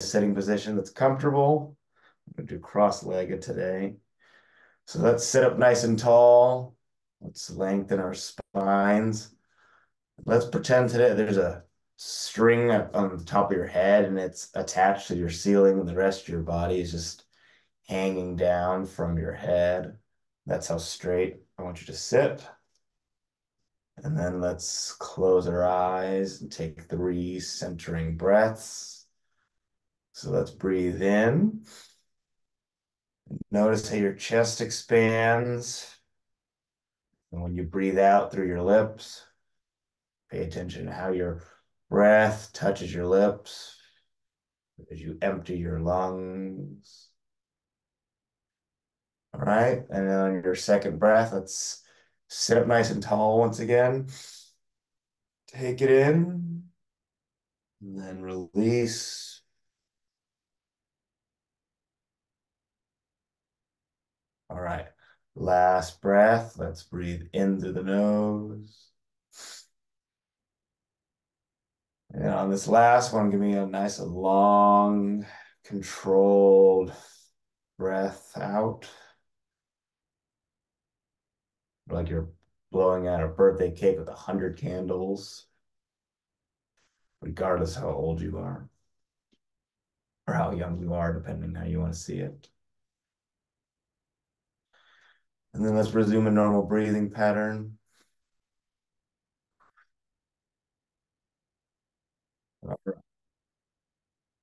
sitting position that's comfortable. I'm gonna do cross-legged today. So let's sit up nice and tall. Let's lengthen our spines. Let's pretend today there's a string on the top of your head and it's attached to your ceiling and the rest of your body is just hanging down from your head. That's how straight I want you to sit. And then let's close our eyes and take 3 centering breaths. So let's breathe in. Notice how your chest expands. And when you breathe out through your lips, pay attention to how your breath touches your lips as you empty your lungs. All right. And then on your second breath, let's sit up nice and tall once again. Take it in and then release. All right. Last breath. Let's breathe in through the nose. And on this last one, give me a nice long, controlled breath out. Like you're blowing out a birthday cake with 100 candles, regardless how old you are or how young you are, depending how you want to see it. And then let's resume a normal breathing pattern. All right.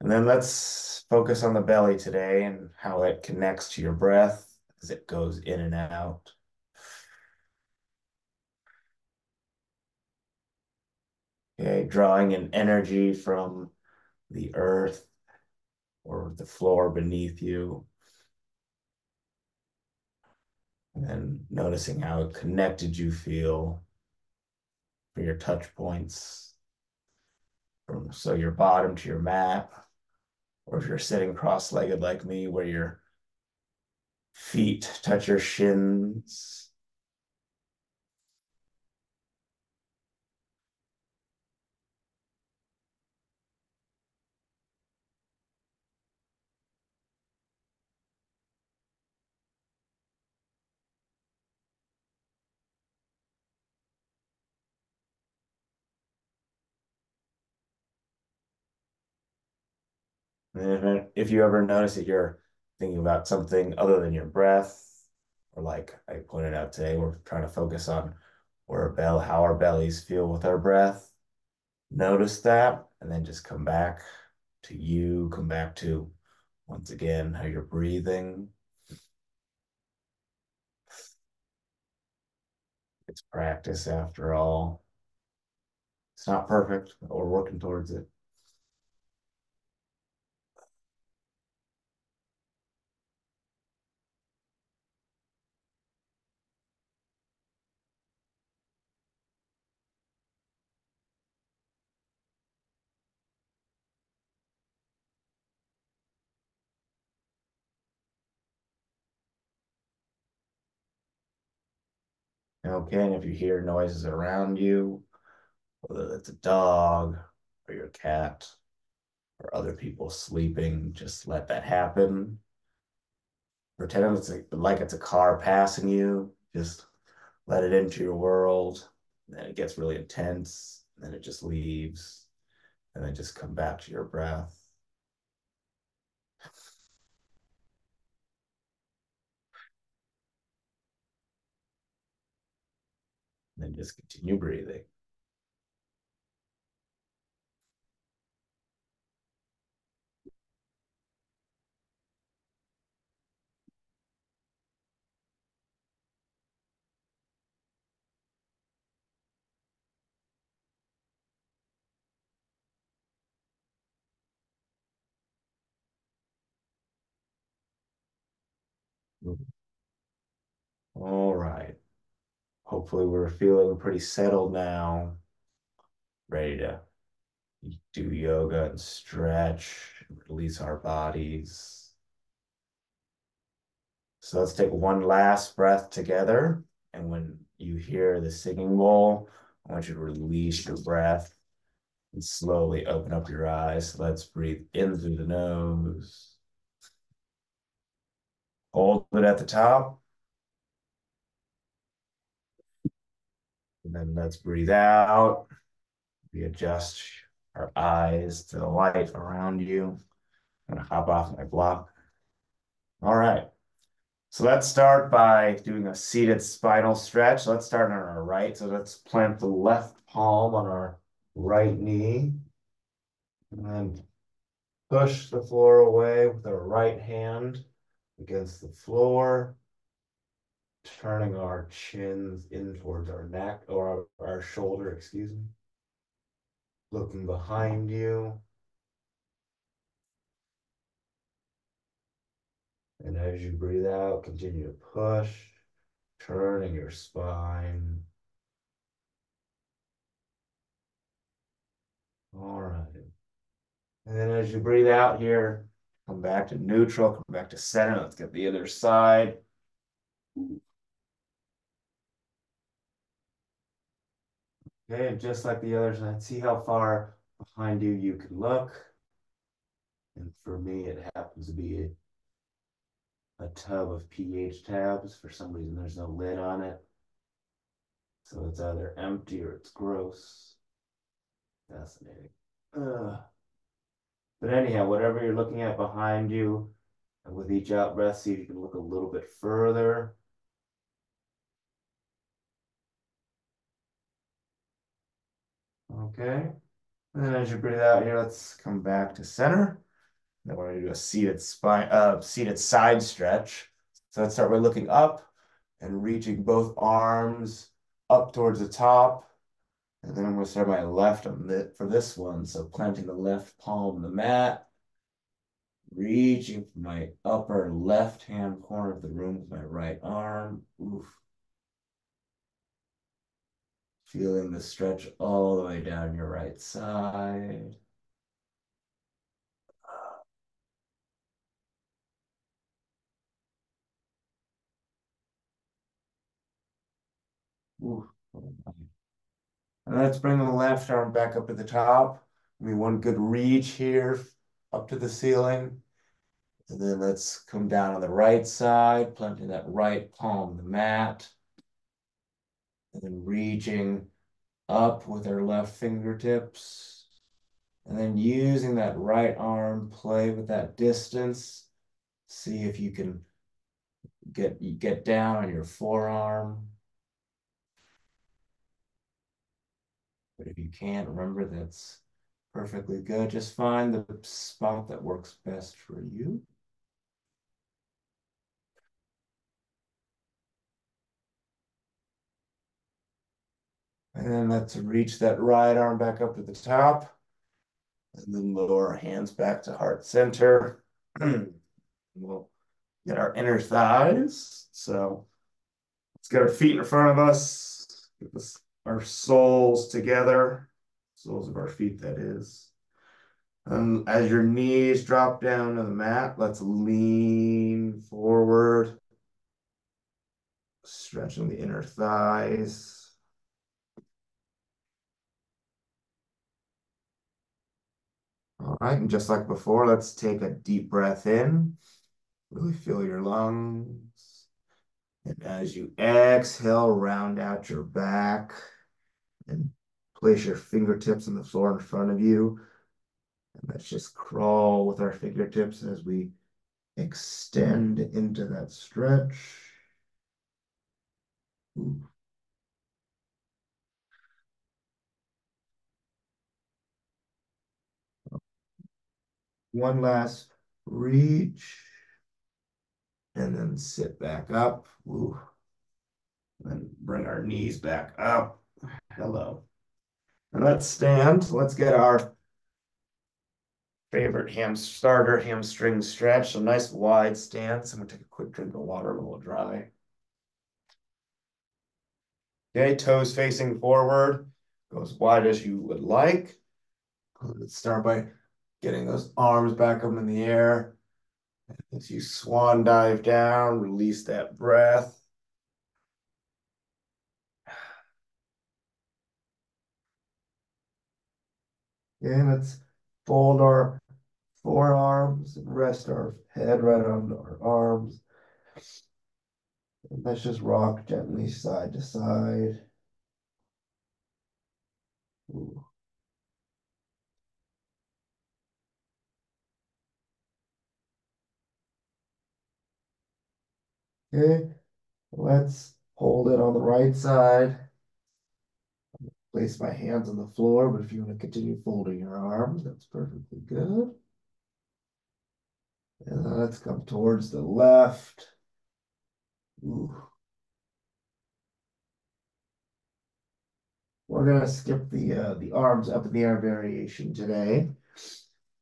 And then let's focus on the belly today and how it connects to your breath as it goes in and out. Okay, drawing in energy from the earth or the floor beneath you. And then noticing how connected you feel for your touch points from so your bottom to your mat, or if you're sitting cross-legged like me, where your feet touch your shins. And if you ever notice that you're thinking about something other than your breath, or like I pointed out today, we're trying to focus on how our bellies feel with our breath. Notice that, and then just come back to you, come back to, once again, how you're breathing. It's practice after all. It's not perfect, but we're working towards it. Okay, and if you hear noises around you, whether it's a dog or your cat or other people sleeping, just let that happen. Pretend like it's a car passing you. Just let it into your world. And then it gets really intense. And then it just leaves. And then just come back to your breath. And then just continue breathing. All right. Hopefully, we're feeling pretty settled now, ready to do yoga and stretch, and release our bodies. So let's take one last breath together. And when you hear the singing bowl, I want you to release your breath And slowly open up your eyes. Let's breathe in through the nose. Hold it at the top. And then let's breathe out. Readjust our eyes to the light around you. I'm gonna hop off my block. All right. So let's start by doing a seated spinal stretch. Let's start on our right. So let's plant the left palm on our right knee. And then push the floor away with our right hand against the floor, turning our chins in towards our neck or our shoulder, excuse me. Looking behind you. And as you breathe out, continue to push, turning your spine. All right. And then as you breathe out here, come back to neutral, come back to center. Let's get the other side. Okay, and just like the other side, see how far behind you can look. And for me, it happens to be a tub of pH tabs. For some reason, there's no lid on it. So it's either empty or it's gross. Fascinating. Ugh. But anyhow, whatever you're looking at behind you, and with each out breath, see if you can look a little bit further. Okay. And then as you breathe out here, let's come back to center. Then we're going to do a seated side stretch. So let's start by looking up and reaching both arms up towards the top. And then I'm going to start my left on for this one. So planting the left palm on the mat, reaching from my upper left-hand corner of the room with my right arm. Oof. Feeling the stretch all the way down your right side. Oof. And let's bring the left arm back up to the top. I mean, one good reach here up to the ceiling. And then let's come down on the right side, planting that right palm on the mat. And then reaching up with our left fingertips. And then using that right arm, play with that distance. See if you can get down on your forearm. But if you can't, remember that's perfectly good. Just find the spot that works best for you. And then let's reach that right arm back up to the top. And then lower our hands back to heart center. We'll get our inner thighs. So let's get our feet in front of us. Get our soles together. Soles of our feet, that is. As your knees drop down to the mat, let's lean forward, stretching the inner thighs. All right, and just like before, let's take a deep breath in. Really feel your lungs. And as you exhale, round out your back and place your fingertips on the floor in front of you. And let's just crawl with our fingertips as we extend into that stretch. Ooh. One last reach. And then sit back up. Ooh. And bring our knees back up. Hello. And let's stand. Let's get our favorite hamstring stretch. A nice wide stance. I'm gonna take a quick drink of water, a little dry. Okay, toes facing forward. Go as wide as you would like. Let's start by getting those arms back up in the air. As you swan dive down, release that breath. Okay, let's fold our forearms and rest our head right on our arms. And let's just rock gently side to side. Ooh. Okay, let's hold it on the right side. Place my hands on the floor, but if you want to continue folding your arms, that's perfectly good. And then let's come towards the left. Ooh. We're gonna skip the arms up in the air variation today,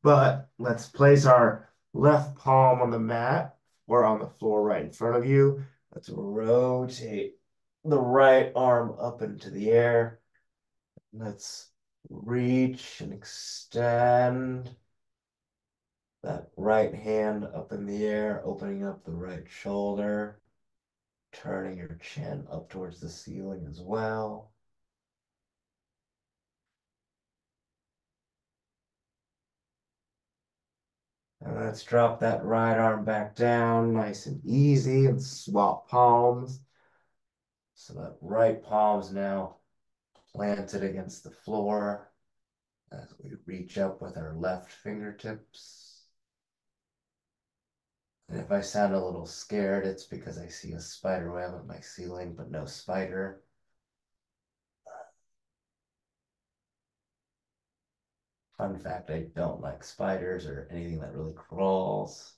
but let's place our left palm on the mat or on the floor right in front of you. Let's rotate the right arm up into the air. Let's reach and extend that right hand up in the air, opening up the right shoulder, turning your chin up towards the ceiling as well. And let's drop that right arm back down, nice and easy, and swap palms. So that right palm's now planted against the floor as we reach up with our left fingertips. And if I sound a little scared, it's because I see a spider web on my ceiling, but no spider. Fun fact, I don't like spiders or anything that really crawls.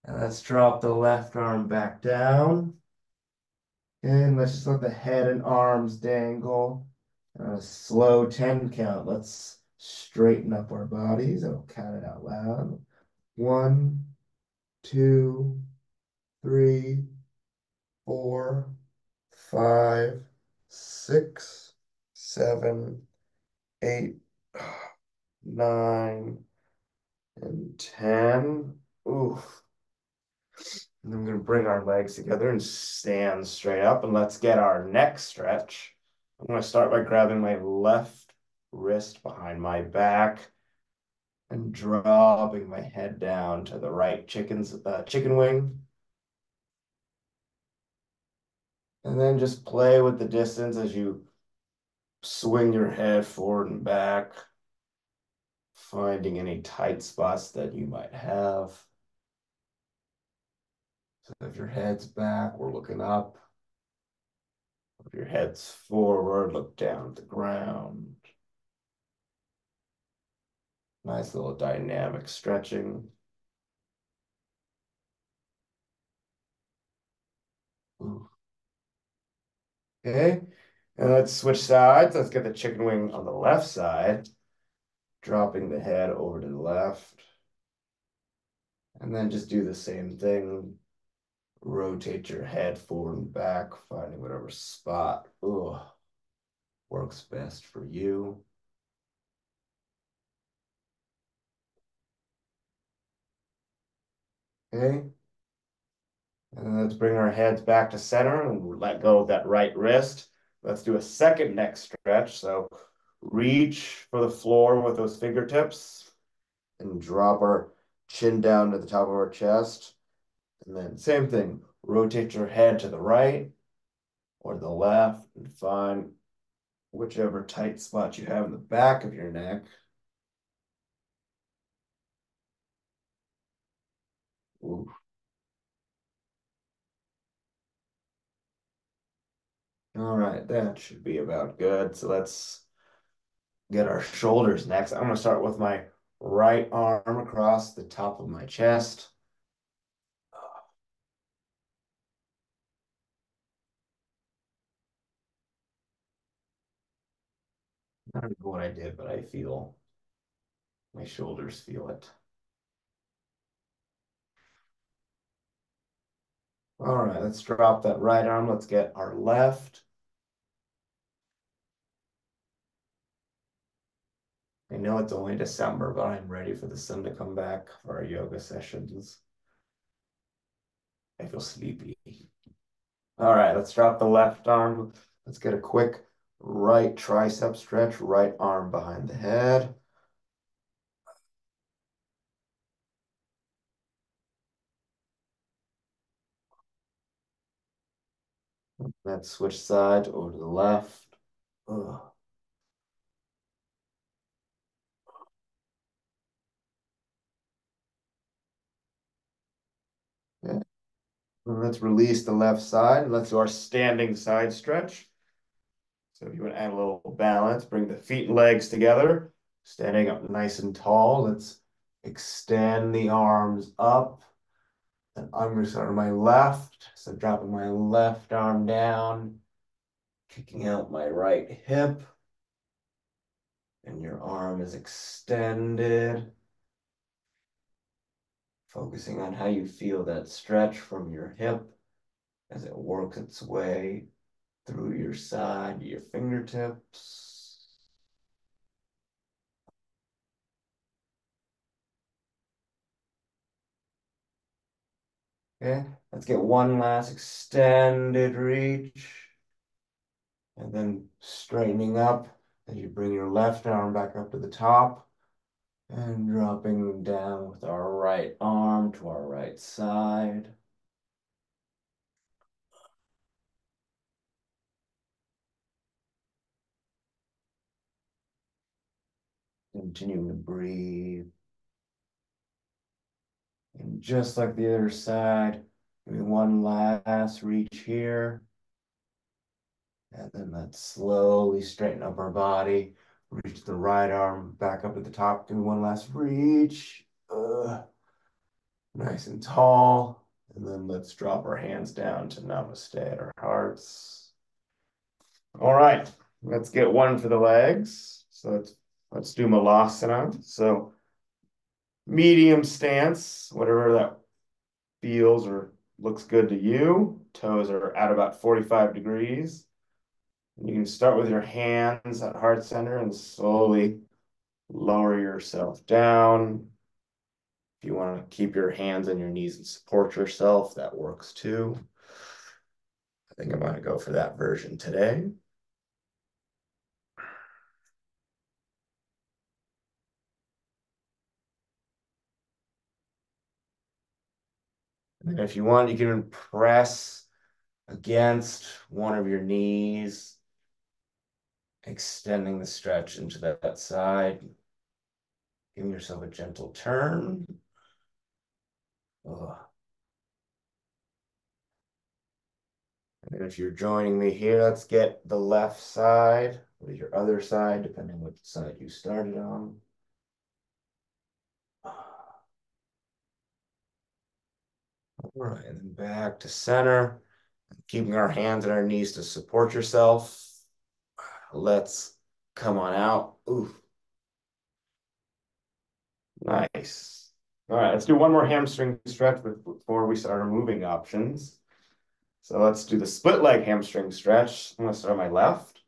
And let's drop the left arm back down. And let's just let the head and arms dangle. On a slow 10 count, let's straighten up our bodies. I'll count it out loud. 1, 2, 3, 4, 5, 6, 7, 8, 9, and 10. Oof. And then we're going to bring our legs together and stand straight up. And let's get our neck stretch. I'm going to start by grabbing my left wrist behind my back and dropping my head down to the right chicken wing. And then just play with the distance as you swing your head forward and back, finding any tight spots that you might have. So if your head's back, we're looking up. If your head's forward, look down at the ground. Nice little dynamic stretching. Ooh. Okay, and let's switch sides. Let's get the chicken wing on the left side, dropping the head over to the left. And then just do the same thing. Rotate your head forward and back, finding whatever spot works best for you. Okay, and then let's bring our heads back to center and let go of that right wrist. Let's do a second neck stretch. So reach for the floor with those fingertips and drop our chin down to the top of our chest. And then same thing, rotate your head to the right or the left and find whichever tight spot you have in the back of your neck. Ooh. All right, that should be about good. So let's get our shoulders next. I'm going to start with my right arm across the top of my chest. I don't know what I did, but I feel my shoulders feel it. All right, let's drop that right arm. Let's get our left. I know it's only December, but I'm ready for the sun to come back for our yoga sessions. I feel sleepy. All right, let's drop the left arm. Let's get a quick right tricep stretch, right arm behind the head. Let's switch sides over to the left. Ugh. Okay. Let's release the left side. Let's do our standing side stretch. So if you want to add a little balance, bring the feet and legs together, standing up nice and tall. Let's extend the arms up. And I'm going to start on my left. So dropping my left arm down, kicking out my right hip. And your arm is extended. Focusing on how you feel that stretch from your hip as it works its way through your side to your fingertips. Okay, let's get one last extended reach. And then straightening up as you bring your left arm back up to the top and dropping down with our right arm to our right side. Continuing to breathe. And just like the other side, maybe one last reach here. And then let's slowly straighten up our body. Reach the right arm back up at the top. Give me one last reach. Nice and tall. And then let's drop our hands down to namaste at our hearts. All right, let's get one for the legs. So let's do malasana. So medium stance, whatever that feels or looks good to you. Toes are at about 45 degrees. And you can start with your hands at heart center and slowly lower yourself down. If you want to keep your hands on your knees and support yourself, that works too. I think I'm going to go for that version today. And if you want, you can press against one of your knees, extending the stretch into that side, giving yourself a gentle turn. Ugh. And if you're joining me here, let's get the left side or your other side, depending which side you started on. All right, and then back to center, keeping our hands on our knees to support yourself. Let's come on out. Ooh, nice. All right, let's do one more hamstring stretch before we start our moving options. So let's do the split leg hamstring stretch. I'm gonna start on my left.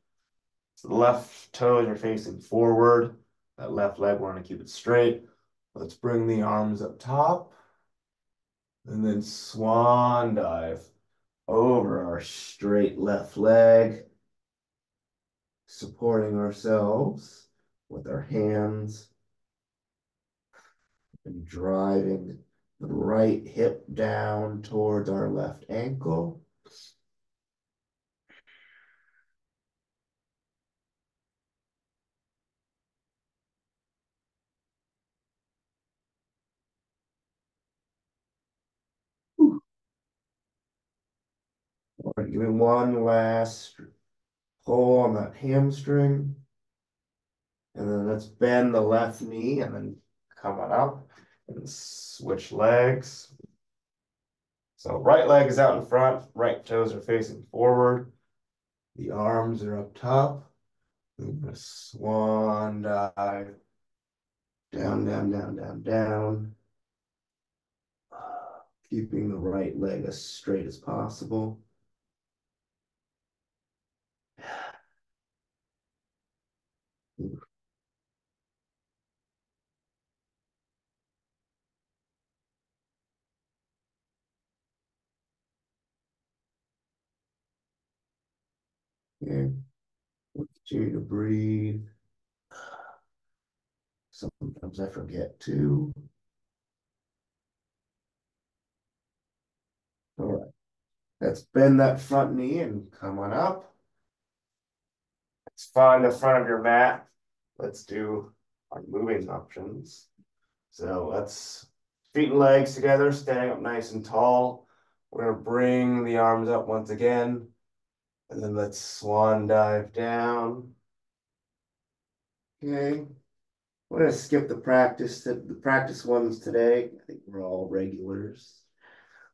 So the left toes are facing forward. That left leg, we're gonna keep it straight. Let's bring the arms up top and then swan dive over our straight left leg, supporting ourselves with our hands and driving the right hip down towards our left ankle. All right, give me one last pull on that hamstring. And then let's bend the left knee and then come on up and switch legs. So right leg is out in front, right toes are facing forward. The arms are up top. I'm gonna swan dive down, down, down, down, down. Keeping the right leg as straight as possible. Okay. Continue to breathe. Sometimes I forget to. All right. Let's bend that front knee and come on up. Let's find the front of your mat. Let's do our moving options. So let's feet and legs together, standing up nice and tall. We're gonna bring the arms up once again, and then let's swan dive down. Okay. We're gonna skip the practice ones today. I think we're all regulars.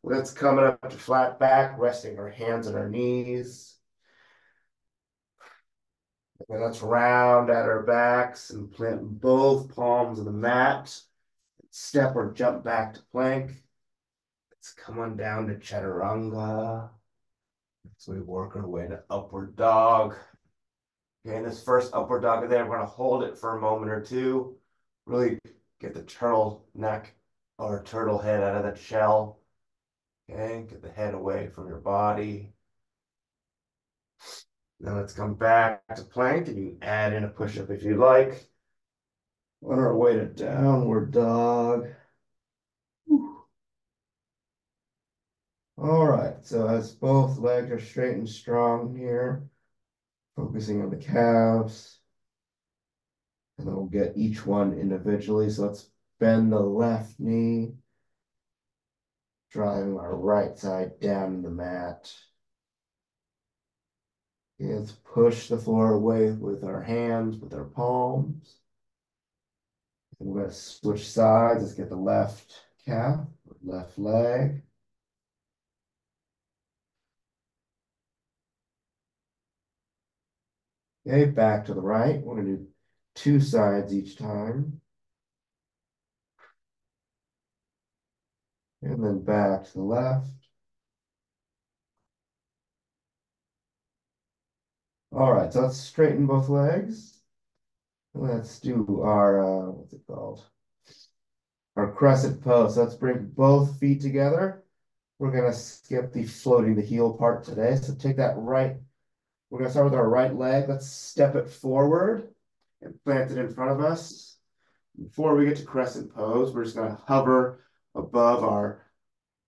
Let's come up to flat back, resting our hands on our knees. And let's round at our backs and plant both palms on the mat. Step or jump back to plank. Let's come on down to chaturanga. So we work our way to upward dog. Okay, and this first upward dog there, we're gonna hold it for a moment or two. Really get the turtle neck or turtle head out of that shell. Okay, get the head away from your body. Now let's come back to plank, and you can add in a push-up if you like. On our way to downward dog. All right, so as both legs are straight and strong here, focusing on the calves, and then we'll get each one individually. So let's bend the left knee, driving our right side down the mat. Okay, let's push the floor away with our hands, with our palms. And we're going to switch sides. Let's get the left calf, left leg. Okay, back to the right. We're going to do two sides each time. And then back to the left. All right, so let's straighten both legs. Let's do our, what's it called? Our crescent pose. So let's bring both feet together. We're gonna skip the floating the heel part today. So take that right, we're gonna start with our right leg. Let's step it forward and plant it in front of us. Before we get to crescent pose, we're just gonna hover above our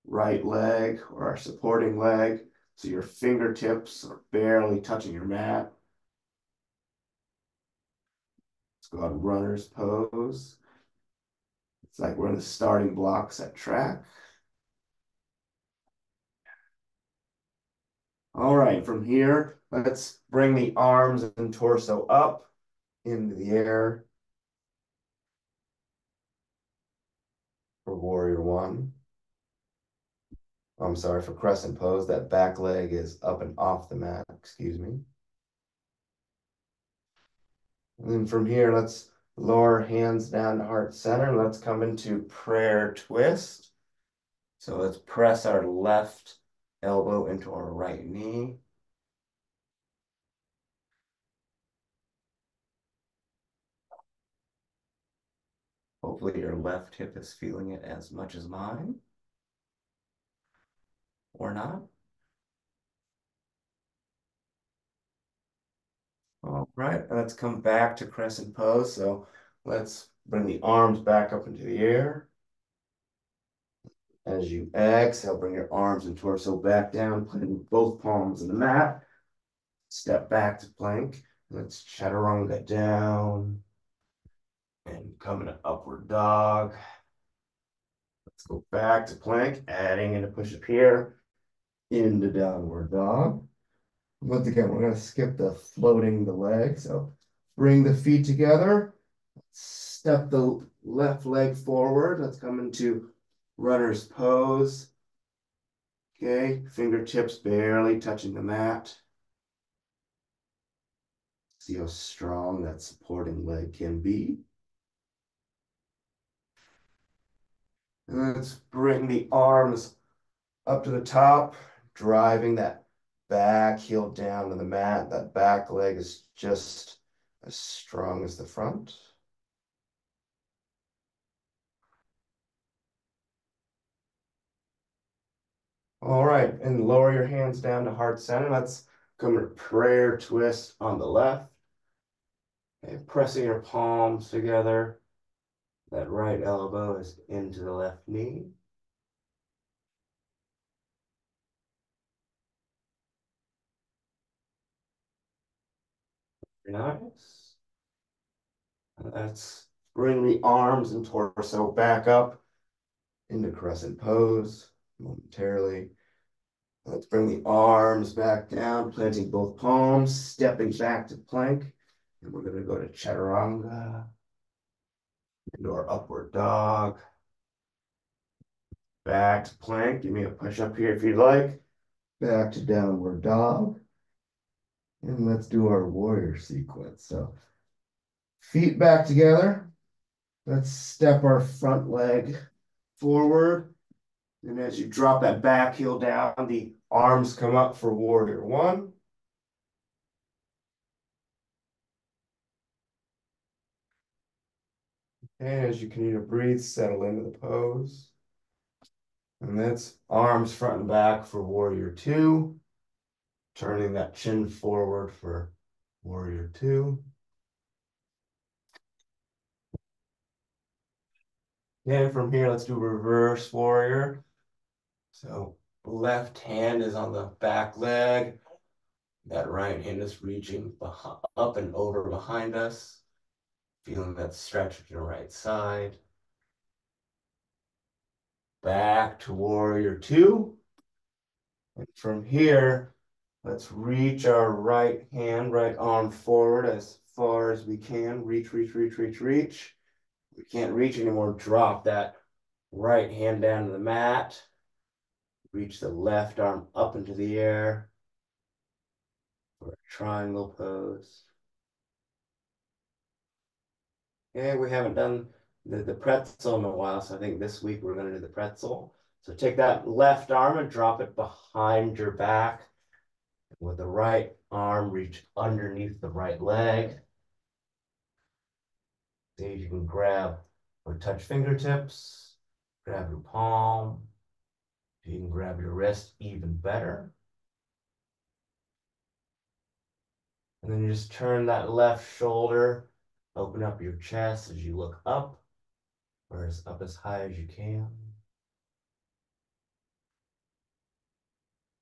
right leg or our supporting leg. So your fingertips are barely touching your mat. Let's go on runner's pose. It's like we're in the starting blocks at track. All right, from here, let's bring the arms and torso up into the air for warrior one. I'm sorry, for crescent pose, that back leg is up and off the mat, excuse me. And then from here, let's lower hands down to heart center. Let's come into prayer twist. So let's press our left elbow into our right knee. Hopefully your left hip is feeling it as much as mine, or not. All right, let's come back to crescent pose. So let's bring the arms back up into the air. As you exhale, bring your arms and torso back down, putting both palms in the mat. Step back to plank. Let's chaturanga down and come into upward dog. Let's go back to plank, adding in a push-up here into downward dog. Once again, we're going to skip the floating the leg. So bring the feet together. Step the left leg forward. Let's come into runner's pose. Okay, fingertips barely touching the mat. See how strong that supporting leg can be. And let's bring the arms up to the top, driving that back heel down to the mat. That back leg is just as strong as the front. All right, and lower your hands down to heart center. Let's Come to prayer twist on the left. Okay, pressing your palms together. That right elbow is into the left knee. Very nice. Let's bring the arms and torso back up into crescent pose momentarily. Let's bring the arms back down, planting both palms, stepping back to plank. And we're going to go to chaturanga, into our upward dog. Back to plank. Give me a push up here if you'd like. Back to downward dog. And let's do our warrior sequence. So feet back together. Let's step our front leg forward. And as you drop that back heel down, the arms come up for warrior one. And as you continue to breathe, settle into the pose. And that's arms front and back for warrior two. Turning that chin forward for warrior two. And from here, let's do reverse warrior. So left hand is on the back leg. That right hand is reaching up and over behind us. Feeling that stretch to the right side. Back to warrior two. And from here, let's reach our right hand, right arm forward as far as we can. Reach, reach, reach, reach, reach. We can't reach anymore. Drop that right hand down to the mat. Reach the left arm up into the air for a triangle pose. Okay, we haven't done the pretzel in a while, so I think this week we're going to do the pretzel. So take that left arm and drop it behind your back. With the right arm, reach underneath the right leg. See if you can grab or touch fingertips, grab your palm. If you can grab your wrist, even better. And then you just turn that left shoulder, open up your chest as you look up, or as up as high as you can.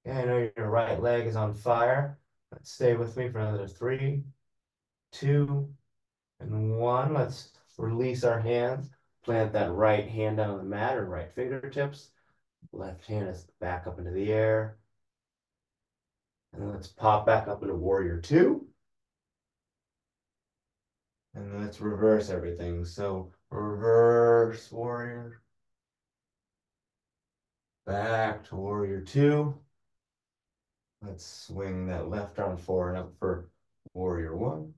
Okay, I know your right leg is on fire. Let's stay with me for another 3, 2, and 1. Let's release our hands. Plant that right hand down on the mat or right fingertips. Left hand is back up into the air. And then let's pop back up into warrior two. And then let's reverse everything. So reverse warrior. Back to warrior two. Let's swing that left arm forward and up for warrior one.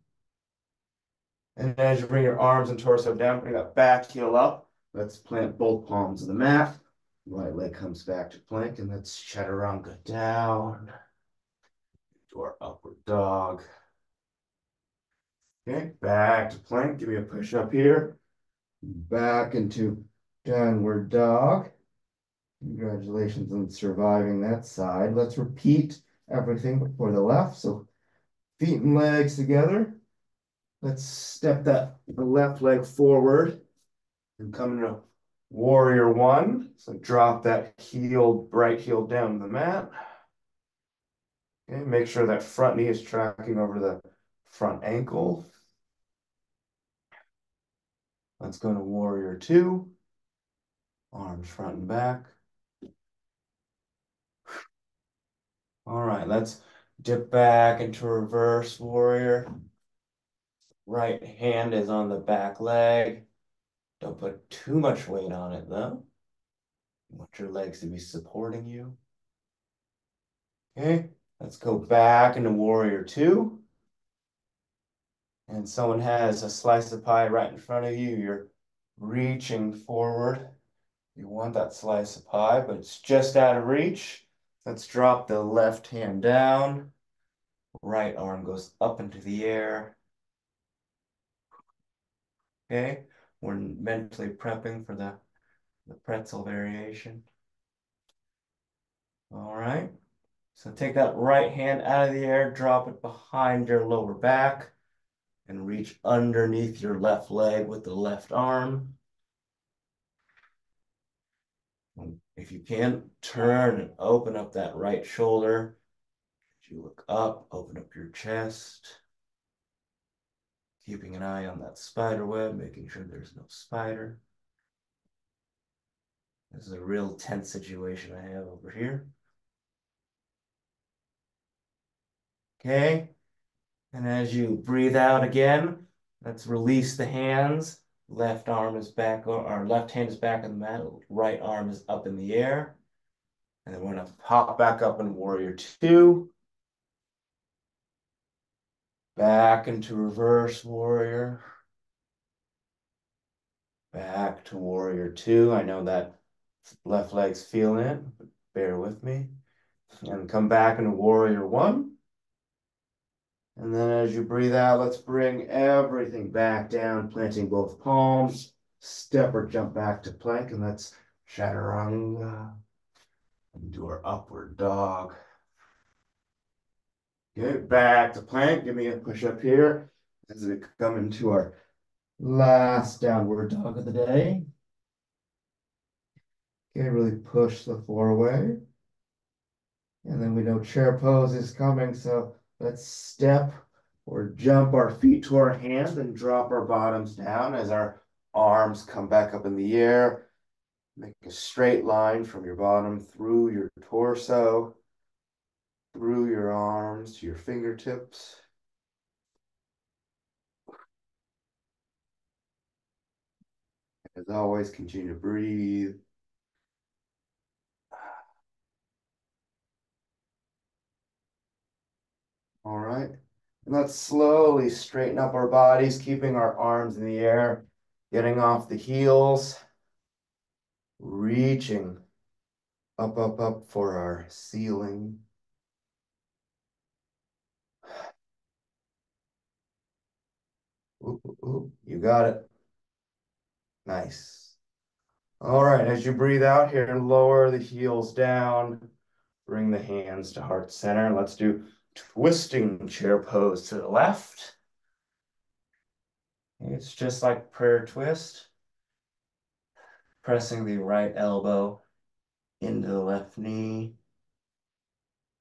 And as you bring your arms and torso down, bring that back heel up. Let's plant both palms on the mat. Right leg comes back to plank, and let's chaturanga down to our upward dog. Okay, back to plank. Give me a push up here. Back into downward dog. Congratulations on surviving that side. Let's repeat everything for the left. So feet and legs together. Let's step the left leg forward and come into warrior one. So drop that heel, right heel down to the mat. Okay, make sure that front knee is tracking over the front ankle. Let's go to warrior two. Arms front and back. All right, let's dip back into reverse warrior. Right hand is on the back leg. Don't put too much weight on it though. You want your legs to be supporting you. Okay, let's go back into warrior two. And someone has a slice of pie right in front of you. You're reaching forward. You want that slice of pie, but it's just out of reach. Let's drop the left hand down. Right arm goes up into the air. Okay, we're mentally prepping for the pretzel variation. All right. So take that right hand out of the air, drop it behind your lower back, and reach underneath your left leg with the left arm. And if you can, turn and open up that right shoulder. As you look up, open up your chest, keeping an eye on that spider web, making sure there's no spider. This is a real tense situation I have over here. Okay, and as you breathe out again, let's release the hands. Left arm is back, or left hand is back on the mat. Right arm is up in the air. And then we're gonna pop back up in warrior two. Back into reverse warrior. Back to warrior two. I know that left leg's feeling it, but bear with me. And come back into warrior one. And then as you breathe out, let's bring everything back down, planting both palms. Step or jump back to plank, and let's chaturanga and do our upward dog. Get back to plank. Give me a push up here as we come into our last downward dog of the day. Okay, really push the floor away. And then we know chair pose is coming, so let's step or jump our feet to our hands and drop our bottoms down as our arms come back up in the air. Make a straight line from your bottom through your torso, through your arms to your fingertips. As always, continue to breathe. All right. And let's slowly straighten up our bodies, keeping our arms in the air, getting off the heels, reaching up, up, up for our ceiling. Ooh, ooh, ooh. You got it. Nice. All right, as you breathe out here, lower the heels down, bring the hands to heart center. Let's do twisting chair pose to the left. It's just like prayer twist, pressing the right elbow into the left knee.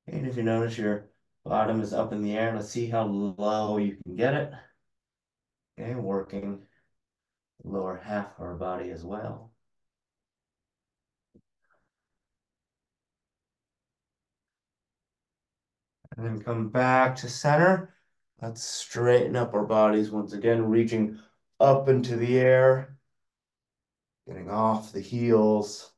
And if you notice your bottom is up in the air, let's see how low you can get it. Okay, working the lower half of our body as well. And then come back to center. Let's straighten up our bodies once again, reaching up into the air, getting off the heels.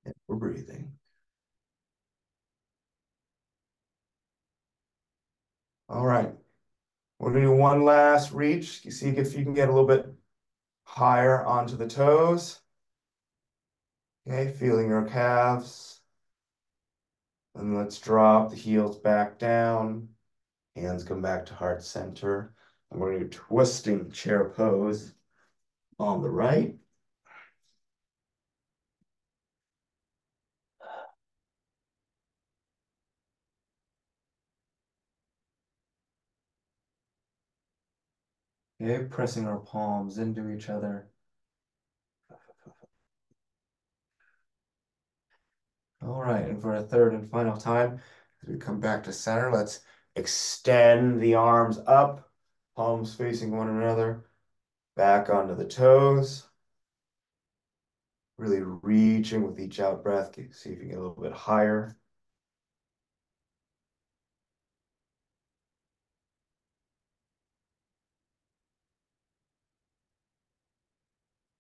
And we're breathing. All right. We're gonna do one last reach. You see if you can get a little bit higher onto the toes. Okay, feeling your calves. And let's drop the heels back down. Hands come back to heart center. And we're gonna do twisting chair pose on the right. Okay, pressing our palms into each other. All right, and for a third and final time, as we come back to center, let's extend the arms up, palms facing one another, back onto the toes. Really reaching with each out breath. See if you can get a little bit higher.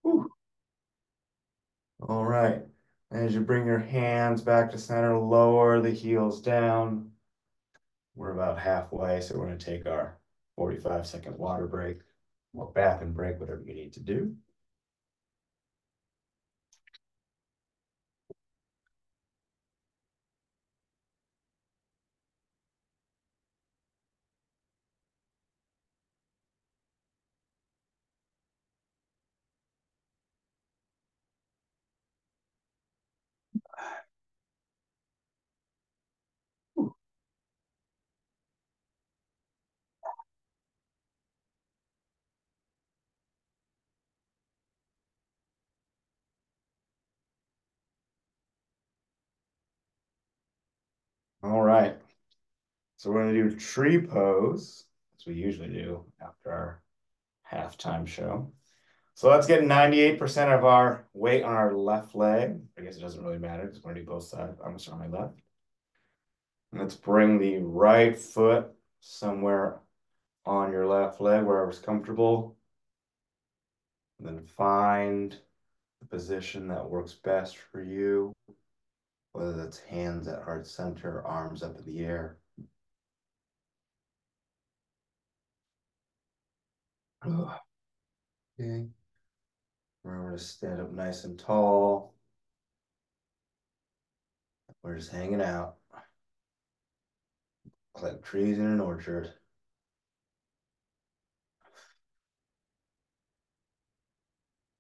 Whew. All right. As you bring your hands back to center, lower the heels down. We're about halfway, so we're going to take our 45-second water break or bathroom break, whatever you need to do. All right. So we're going to do tree pose, as we usually do after our halftime show. So let's get 98% of our weight on our left leg. I guess it doesn't really matter because we're going to do both sides. I'm going to start on my left. Let's bring the right foot somewhere on your left leg, wherever's comfortable. And then find the position that works best for you, whether that's hands at heart center, arms up in the air. Okay. Remember to stand up nice and tall. We're just hanging out like trees in an orchard.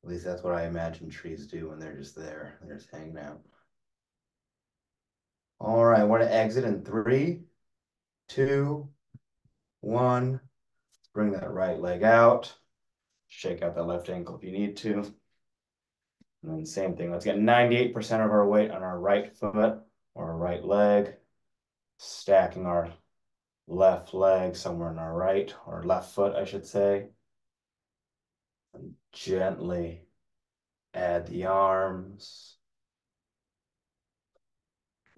At least that's what I imagine trees do when they're just there. They're just hanging out. All right, we're gonna exit in three, two, one. Bring that right leg out. Shake out that left ankle if you need to. And then same thing. Let's get 98% of our weight on our right foot or our right leg. Stacking our left leg somewhere on our right, or left foot, I should say. And gently add the arms.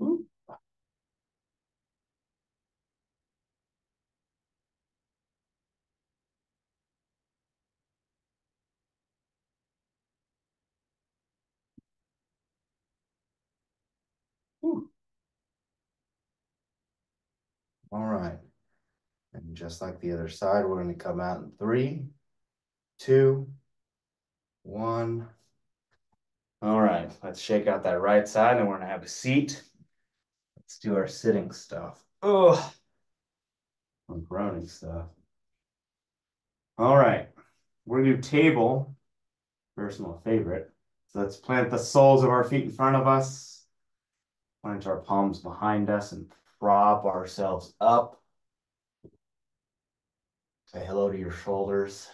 Ooh. Ooh. All right. And just like the other side, we're going to come out in three, two, one. All right, let's shake out that right side and we're going to have a seat. Let's do our sitting stuff. Oh, or groaning stuff. All right, we're going to do table, personal favorite. So let's plant the soles of our feet in front of us, plant our palms behind us, and prop ourselves up. Say hello to your shoulders,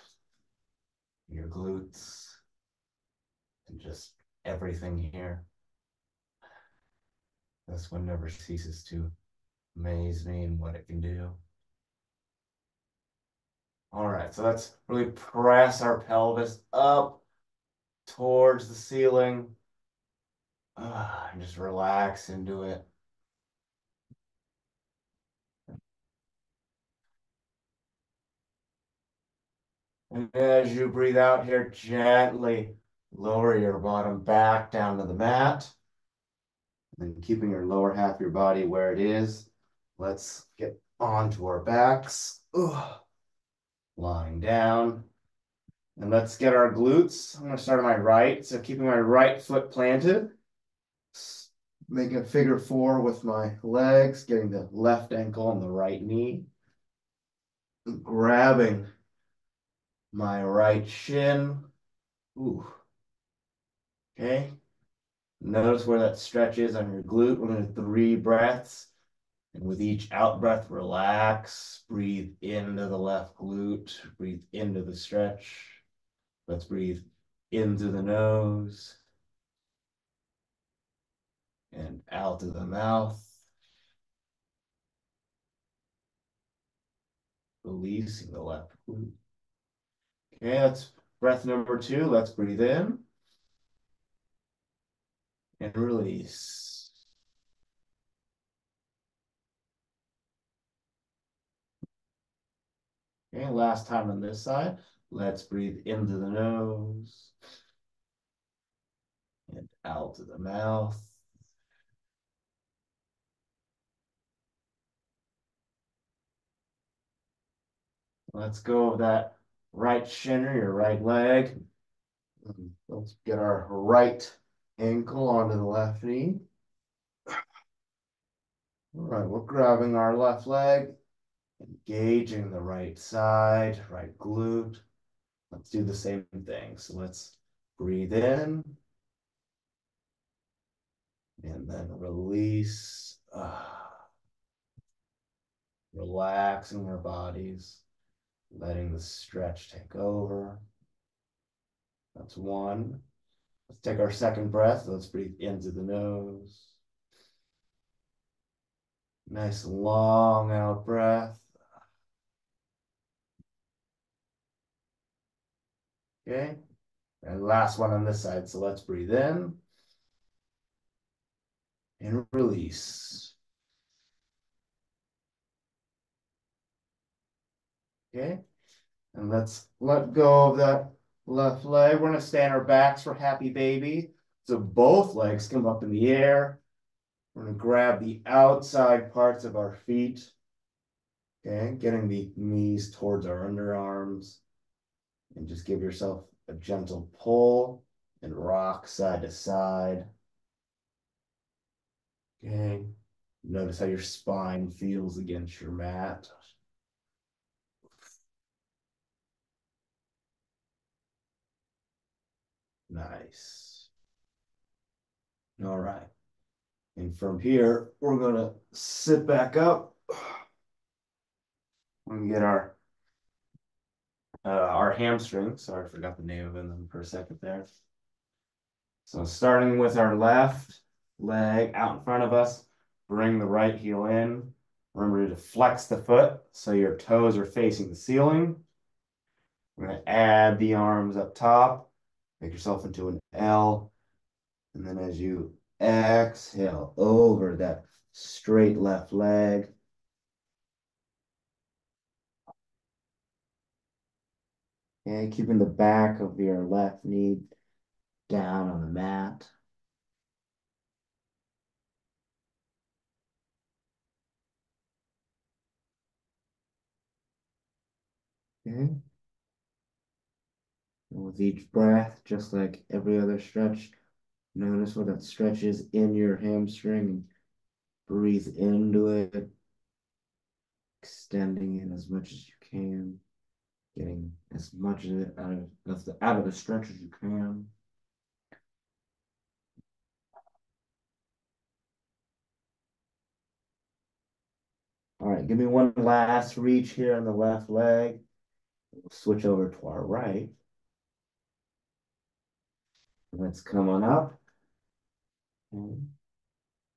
your glutes, and just everything here. This one never ceases to amaze me and what it can do. All right, so let's really press our pelvis up towards the ceiling. And just relax into it. And as you breathe out here, gently lower your bottom back down to the mat. And keeping your lower half of your body where it is. Let's get onto our backs. Lying down. And let's get our glutes. I'm going to start on my right. So keeping my right foot planted. Making a figure four with my legs, getting the left ankle on the right knee. Grabbing my right shin. Ooh. Okay. Notice where that stretch is on your glute. We're going to do 3 breaths. And with each out breath, relax. Breathe into the left glute. Breathe into the stretch. Let's breathe into the nose and out of the mouth. Releasing the left glute. Okay, that's breath number 2. Let's breathe in and release. Okay, last time on this side. Let's breathe into the nose and out of the mouth. Let's go with that right shin or your right leg. Let's get our right ankle onto the left knee. All right, we're grabbing our left leg, engaging the right side, right glute. Let's do the same thing. So let's breathe in and then release. Relaxing our bodies, letting the stretch take over. That's 1. Let's take our second breath. Let's breathe into the nose Nice long out breath. Okay. And last one on this side. So let's breathe in and release. Okay. And let's let go of that left leg. We're going to stay on our backs for happy baby. So both legs come up in the air. We're going to grab the outside parts of our feet. Okay. Getting the knees towards our underarms. And just give yourself a gentle pull and rock side to side. Okay. Notice how your spine feels against your mat. Nice. All right. And from here, we're going to sit back up. We're going to get our hamstring. Sorry, I forgot the name of them for a second there. So starting with our left leg out in front of us, bring the right heel in. Remember to flex the foot so your toes are facing the ceiling. We're going to add the arms up top. Make yourself into an L. And then as you exhale over that straight left leg, and keeping the back of your left knee down on the mat. Okay. And with each breath, just like every other stretch, notice what that stretch is in your hamstring and breathe into it, extending it as much as you can, getting as much of it out of the stretch as you can. All right, give me one last reach here on the left leg. We'll switch over to our right. Let's come on up.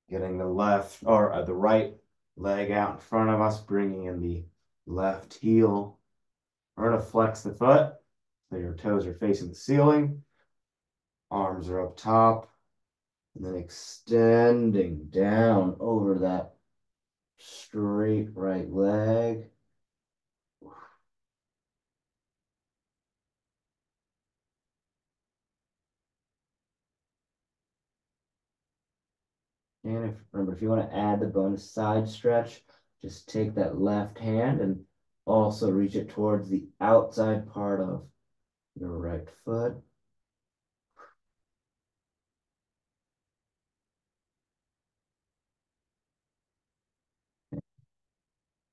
Getting the left or the right leg out in front of us, bringing in the left heel. We're going to flex the foot so your toes are facing the ceiling. Arms are up top. And then extending down over that straight right leg. And remember, if you want to add the bonus side stretch, just take that left hand and also reach it towards the outside part of your right foot.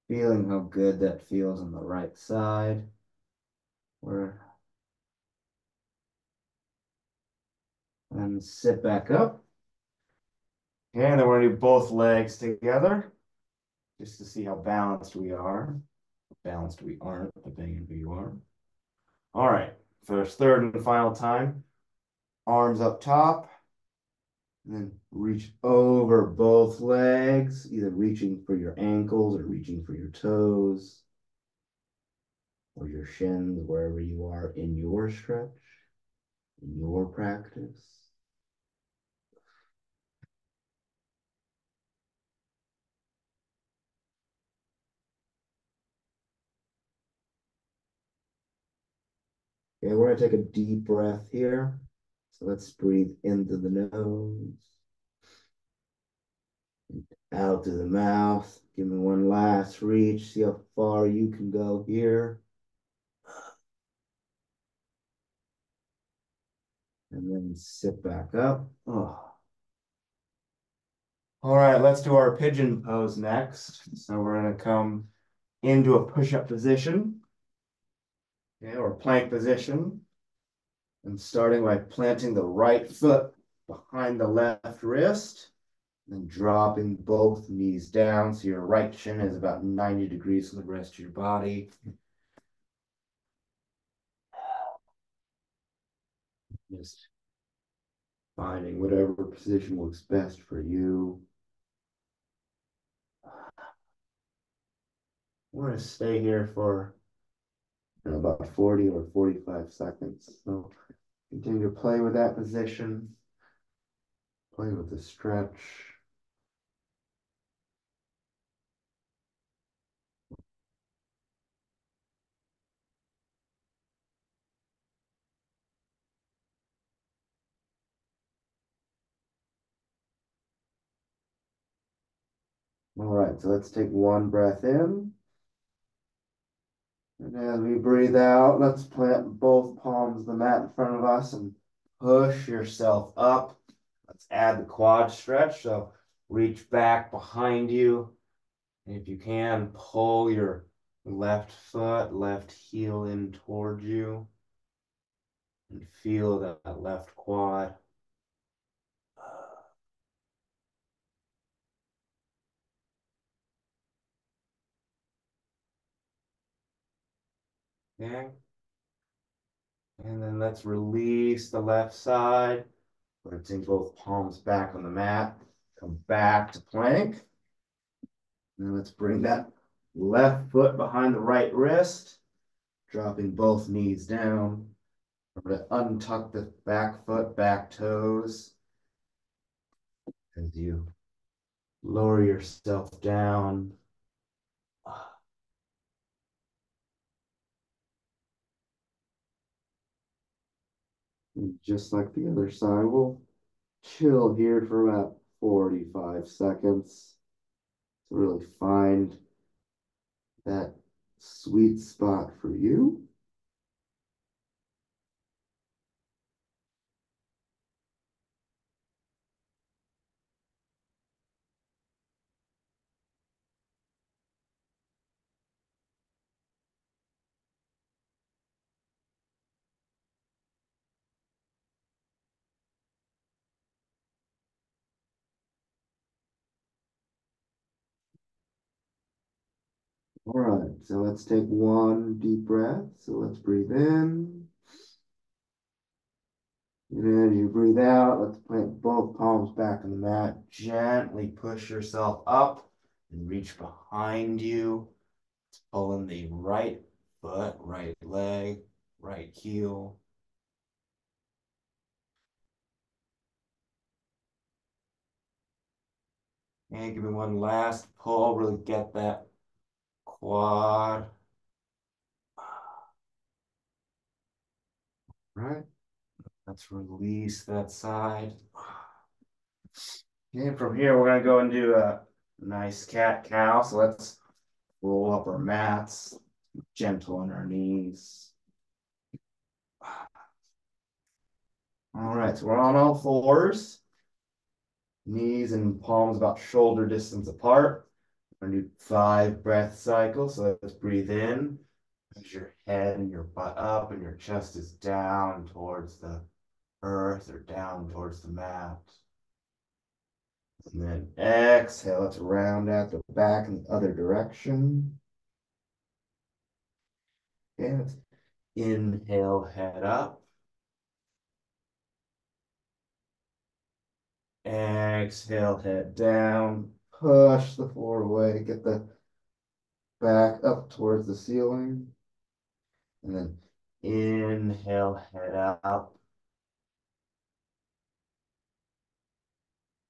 Feeling how good that feels on the right side. We're and sit back up. Okay, and then we're gonna do both legs together just to see how balanced we are. Balanced we aren't, depending on who you are. All right, for this third and final time, arms up top, and then reach over both legs, either reaching for your ankles or reaching for your toes or your shins, wherever you are in your stretch, in your practice. Okay, we're gonna take a deep breath here. So let's breathe into the nose, out through the mouth. Give me one last reach. See how far you can go here. And then sit back up. Oh. All right, let's do our pigeon pose next. So we're gonna come into a push-up position, okay, or plank position. And starting by planting the right foot behind the left wrist, and dropping both knees down so your right shin is about 90 degrees from the rest of your body. Just finding whatever position works best for you. We're going to stay here for about 40 or 45 seconds. So continue to play with that position, play with the stretch. All right, so let's take one breath in. And as we breathe out, let's plant both palms of the mat in front of us and push yourself up. Let's add the quad stretch. So reach back behind you. And if you can, pull your left foot, left heel in towards you and feel that left quad. Okay. And then let's release the left side. Letting both palms back on the mat. Come back to plank. And let's bring that left foot behind the right wrist, dropping both knees down. Remember to untuck the back foot, back toes as you lower yourself down. And just like the other side, we'll chill here for about 45 seconds to really find that sweet spot for you. All right, so let's take one deep breath. So let's breathe in. And as you breathe out, let's plant both palms back on the mat. Gently push yourself up and reach behind you. Pull in the right foot, right leg, right heel. And give me one last pull. Really get that quad. Right. Let's release that side. And from here, we're going to go and do a nice cat-cow. So let's roll up our mats, gentle on our knees. All right, so we're on all fours. Knees and palms about shoulder distance apart. We're going to do 5 breath cycles. So let's breathe in. As your head and your butt up and your chest is down towards the earth or down towards the mat. And then exhale, let's round out the back in the other direction. Okay, let's inhale, head up. Exhale, head down. Push the floor away. Get the back up towards the ceiling. And then inhale, head up.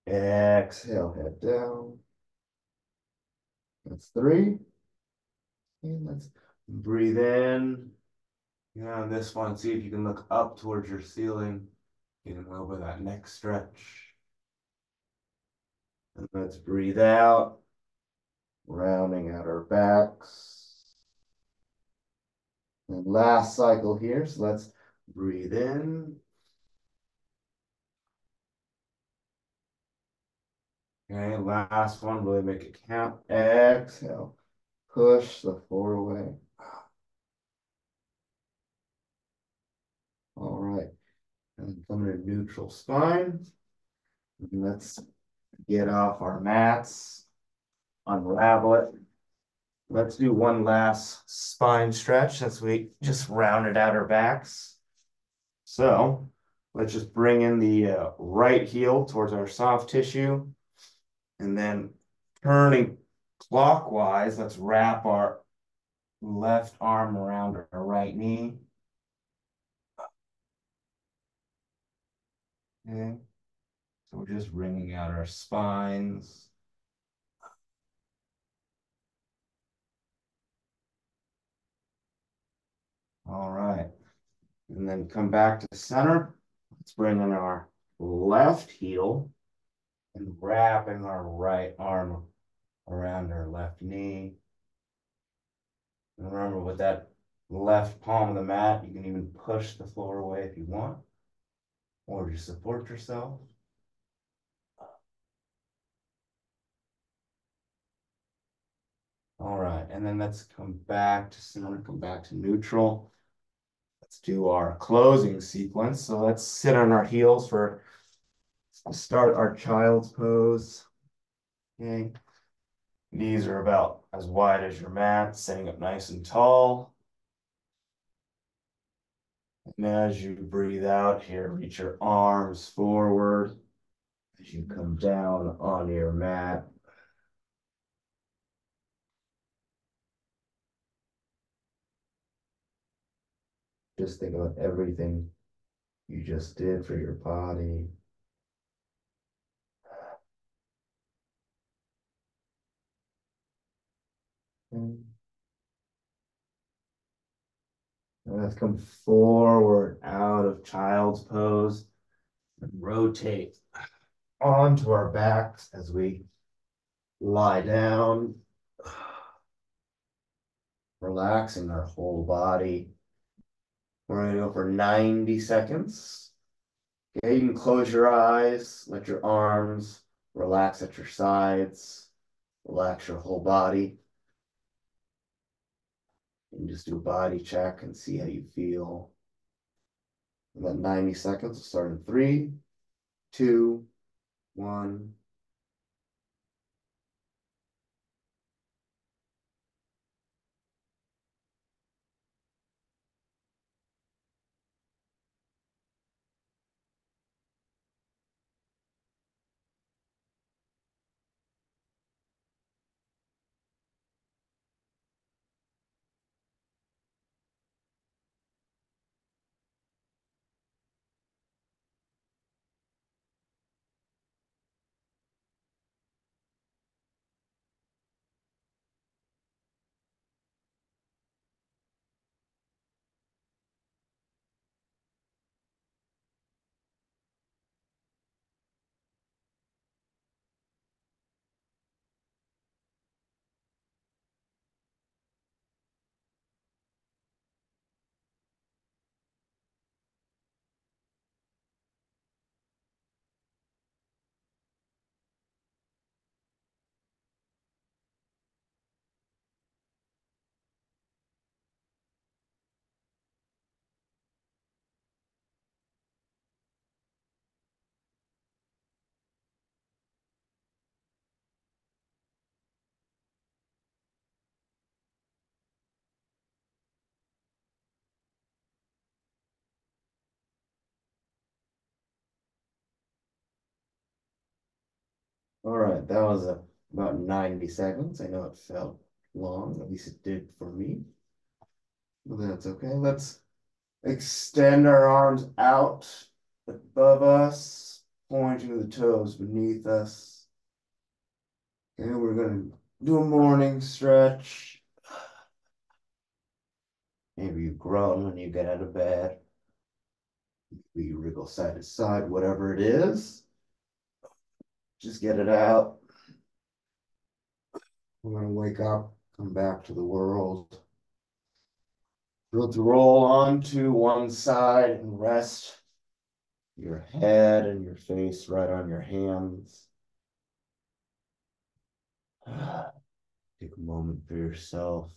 Exhale, head down. That's 3. And let's breathe in. Yeah, on this one, see if you can look up towards your ceiling, getting a little bit of that neck stretch. And let's breathe out, rounding out our backs. And last cycle here, so let's breathe in. Okay, last one, really make it count. Exhale, push the floor away. All right, and come to neutral spine. And let's get off our mats, unravel it. Let's do one last spine stretch since we just rounded out our backs. So let's just bring in the right heel towards our soft tissue. And then turning clockwise, let's wrap our left arm around our right knee. Okay. So we're just wringing out our spines. All right. And then come back to center. Let's bring in our left heel and wrapping our right arm around our left knee. And remember, with that left palm of the mat, you can even push the floor away if you want, or just support yourself. All right, and then let's come back to center, come back to neutral. Let's do our closing sequence. So let's sit on our heels for start our child's pose. Okay. Knees are about as wide as your mat, sitting up nice and tall. And as you breathe out here, reach your arms forward as you come down on your mat. Just think about everything you just did for your body. And let's come forward out of child's pose and rotate onto our backs as we lie down, relaxing our whole body. We're going to go for 90 seconds. Okay, you can close your eyes, let your arms relax at your sides, relax your whole body. And just do a body check and see how you feel. And then 90 seconds will start in 3, 2, 1. All right, that was about 90 seconds. I know it felt long, at least it did for me. But that's okay. Let's extend our arms out above us, pointing to the toes beneath us. Okay, we're going to do a morning stretch. Maybe you groan when you get out of bed. Maybe you wriggle side to side, whatever it is. Just get it out. We're going to wake up, come back to the world. Let's roll onto one side and rest your head and your face right on your hands. Take a moment for yourself.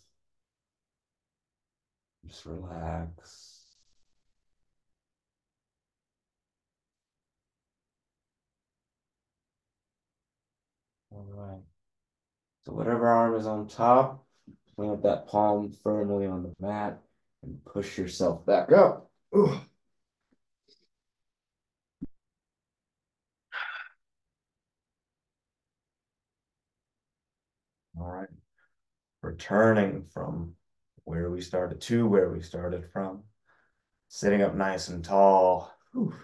Just relax. All right. So whatever arm is on top, plant that palm firmly on the mat and push yourself back up. Ooh. All right. Returning from where we started to where we started from. Sitting up nice and tall. Whew.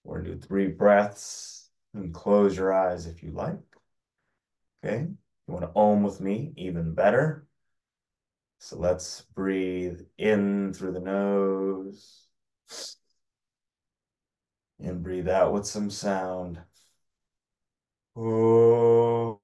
We're gonna do 3 breaths and close your eyes if you like. Okay. You want to Om with me, even better. So let's breathe in through the nose and breathe out with some sound. Oh.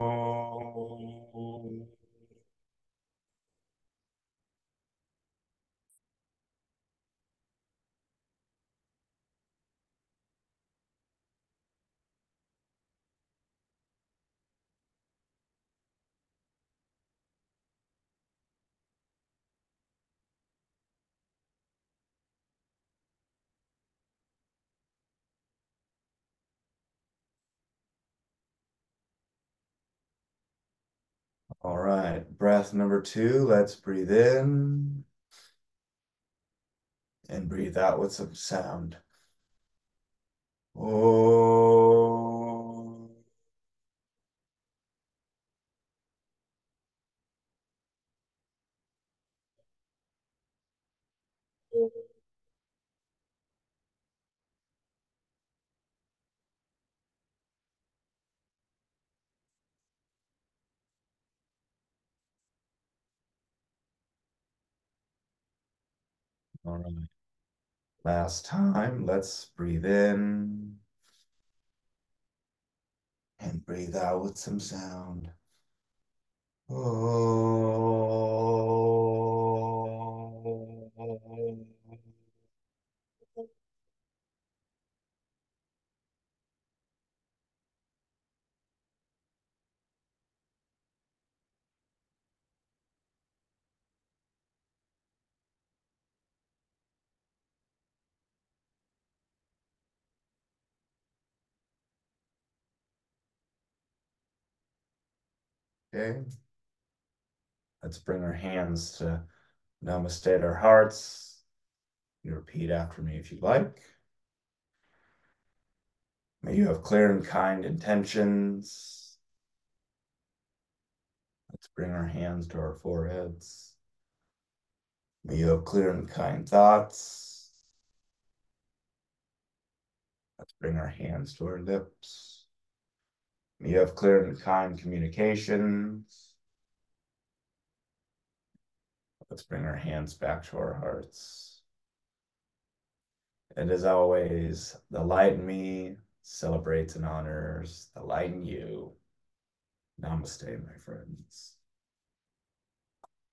All right, breath number 2. Let's breathe in and breathe out with some sound. Oh. All right. Last time, let's breathe in and breathe out with some sound. Oh. Okay, let's bring our hands to namaste at our hearts. You repeat after me if you like. May you have clear and kind intentions. Let's bring our hands to our foreheads. May you have clear and kind thoughts. Let's bring our hands to our lips. May you have clear and kind communications. Let's bring our hands back to our hearts. And as always, the light in me celebrates and honors the light in you. Namaste, my friends.